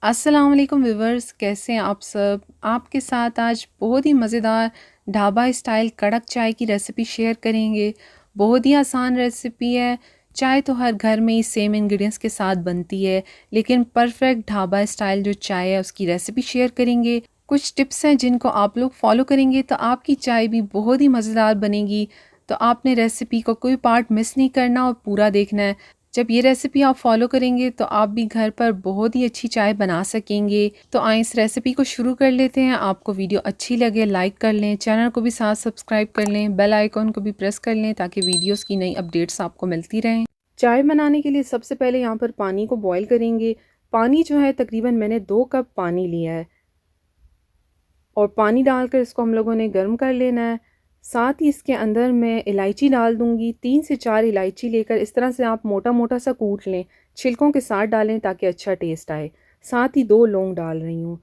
अस्सलाम वालेकुम व्यूवर्स, कैसे हैं आप सब। आपके साथ आज बहुत ही मज़ेदार ढाबा स्टाइल कड़क चाय की रेसिपी शेयर करेंगे। बहुत ही आसान रेसिपी है। चाय तो हर घर में ही सेम इंग्रेडिएंट्स के साथ बनती है, लेकिन परफेक्ट ढाबा स्टाइल जो चाय है उसकी रेसिपी शेयर करेंगे। कुछ टिप्स हैं जिनको आप लोग फॉलो करेंगे तो आपकी चाय भी बहुत ही मज़ेदार बनेगी। तो आपने रेसिपी को कोई पार्ट मिस नहीं करना और पूरा देखना है। जब ये रेसिपी आप फॉलो करेंगे तो आप भी घर पर बहुत ही अच्छी चाय बना सकेंगे। तो आए इस रेसिपी को शुरू कर लेते हैं। आपको वीडियो अच्छी लगे लाइक कर लें, चैनल को भी साथ सब्सक्राइब कर लें, बेल आइकॉन को भी प्रेस कर लें ताकि वीडियोस की नई अपडेट्स आपको मिलती रहें। चाय बनाने के लिए सबसे पहले यहाँ पर पानी को बॉईल करेंगे। पानी जो है तकरीबन मैंने 2 कप पानी लिया है और पानी डालकर इसको हम लोगों ने गर्म कर लेना है। साथ ही इसके अंदर मैं इलायची डाल दूंगी। 3 से 4 इलायची लेकर इस तरह से आप मोटा मोटा सा कूट लें, छिलकों के साथ डालें ताकि अच्छा टेस्ट आए। साथ ही 2 लौंग डाल रही हूँ।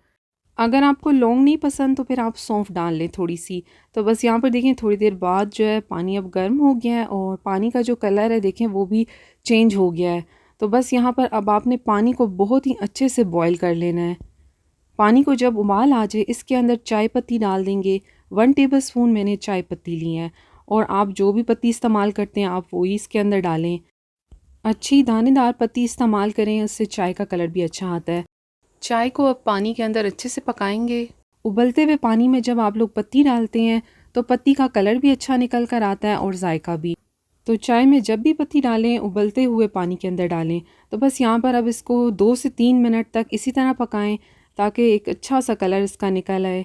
अगर आपको लौंग नहीं पसंद तो फिर आप सौंफ डाल लें थोड़ी सी। तो बस यहाँ पर देखें थोड़ी देर बाद जो है पानी अब गर्म हो गया है और पानी का जो कलर है देखें वो भी चेंज हो गया है। तो बस यहाँ पर अब आपने पानी को बहुत ही अच्छे से बॉईल कर लेना है। पानी को जब उबाल आ जाए इसके अंदर चाय पत्ती डाल देंगे। 1 टेबल स्पून मैंने चाय पत्ती ली है और आप जो भी पत्ती इस्तेमाल करते हैं आप वही इसके अंदर डालें। अच्छी दानेदार पत्ती इस्तेमाल करें, उससे चाय का कलर भी अच्छा आता है। चाय को अब पानी के अंदर अच्छे से पकाएंगे। उबलते हुए पानी में जब आप लोग पत्ती डालते हैं तो पत्ती का कलर भी अच्छा निकल कर आता है और जायका भी। तो चाय में जब भी पत्ती डालें उबलते हुए पानी के अंदर डालें। तो बस यहाँ पर अब इसको 2 से 3 मिनट तक इसी तरह पकाएं ताकि एक अच्छा सा कलर इसका निकल आए।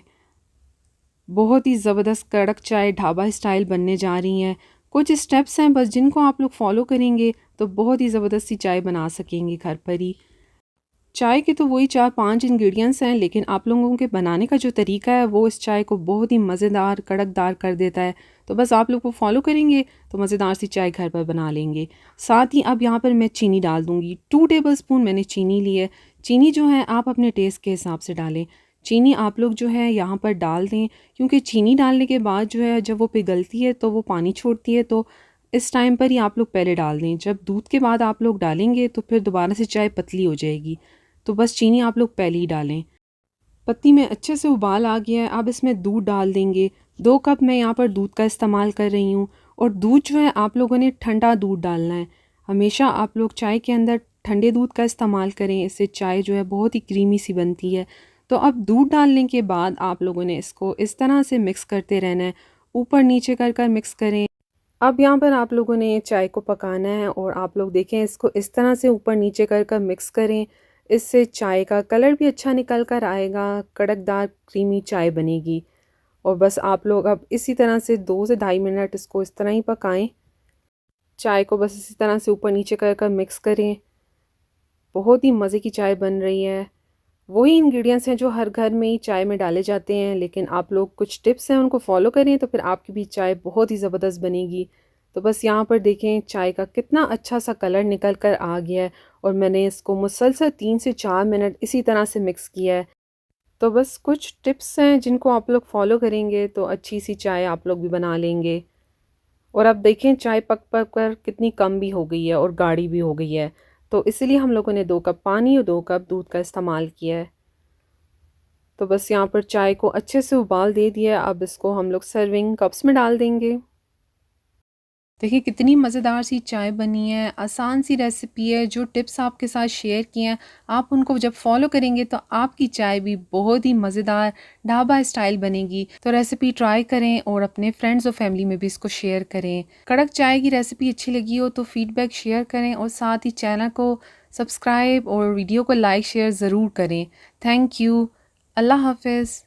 बहुत ही ज़बरदस्त कड़क चाय ढाबा स्टाइल बनने जा रही हैं। कुछ स्टेप्स हैं बस जिनको आप लोग फॉलो करेंगे तो बहुत ही ज़बरदस्त सी चाय बना सकेंगे घर पर ही। चाय के तो वही 4-5 इंग्रेडिएंट्स हैं, लेकिन आप लोगों के बनाने का जो तरीका है वो इस चाय को बहुत ही मज़ेदार कड़कदार कर देता है। तो बस आप लोग वो फॉलो करेंगे तो मज़ेदार सी चाय घर पर बना लेंगे। साथ ही अब यहाँ पर मैं चीनी डाल दूँगी। 2 टेबल स्पून मैंने चीनी ली है। चीनी जो है आप अपने टेस्ट के हिसाब से डालें। चीनी आप लोग जो है यहाँ पर डाल दें, क्योंकि चीनी डालने के बाद जो है जब वो पिघलती है तो वो पानी छोड़ती है। तो इस टाइम पर ही आप लोग पहले डाल दें। जब दूध के बाद आप लोग डालेंगे तो फिर दोबारा से चाय पतली हो जाएगी। तो बस चीनी आप लोग पहले ही डालें। पत्ती में अच्छे से उबाल आ गया है, अब इसमें दूध डाल देंगे। 2 कप मैं यहाँ पर दूध का इस्तेमाल कर रही हूँ और दूध जो है आप लोगों ने ठंडा दूध डालना है। हमेशा आप लोग चाय के अंदर ठंडे दूध का इस्तेमाल करें, इससे चाय जो है बहुत ही क्रीमी सी बनती है। तो अब दूध डालने के बाद आप लोगों ने इसको इस तरह से मिक्स करते रहना है, ऊपर नीचे कर कर मिक्स करें। अब यहाँ पर आप लोगों ने चाय को पकाना है और आप लोग देखें इसको इस तरह से ऊपर नीचे कर कर मिक्स करें। इससे चाय का कलर भी अच्छा निकल कर आएगा, कड़कदार क्रीमी चाय बनेगी। और बस आप लोग अब इसी तरह से 2 से ढाई मिनट इसको इस तरह ही पकाएं। चाय को बस इसी तरह से ऊपर नीचे कर कर मिक्स करें। बहुत ही मज़े की चाय बन रही है। वही इंग्रेडिएंट्स हैं जो हर घर में ही चाय में डाले जाते हैं, लेकिन आप लोग कुछ टिप्स हैं उनको फॉलो करें तो फिर आपकी भी चाय बहुत ही ज़बरदस्त बनेगी। तो बस यहाँ पर देखें चाय का कितना अच्छा सा कलर निकल कर आ गया है और मैंने इसको मुसलसल 3 से 4 मिनट इसी तरह से मिक्स किया है। तो बस कुछ टिप्स हैं जिनको आप लोग फॉलो करेंगे तो अच्छी सी चाय आप लोग भी बना लेंगे। और अब देखें चाय पक पक कर कितनी कम भी हो गई है और गाढ़ी भी हो गई है। तो इसलिए हम लोगों ने 2 कप पानी और 2 कप दूध का इस्तेमाल किया है। तो बस यहाँ पर चाय को अच्छे से उबाल दे दिया। अब इसको हम लोग सर्विंग कप्स में डाल देंगे। देखिए कितनी मज़ेदार सी चाय बनी है। आसान सी रेसिपी है। जो टिप्स आपके साथ शेयर किए हैं आप उनको जब फॉलो करेंगे तो आपकी चाय भी बहुत ही मज़ेदार ढाबा स्टाइल बनेगी। तो रेसिपी ट्राई करें और अपने फ्रेंड्स और फैमिली में भी इसको शेयर करें। कड़क चाय की रेसिपी अच्छी लगी हो तो फीडबैक शेयर करें और साथ ही चैनल को सब्सक्राइब और वीडियो को लाइक शेयर ज़रूर करें। Thank you. अल्लाह हाफिज़।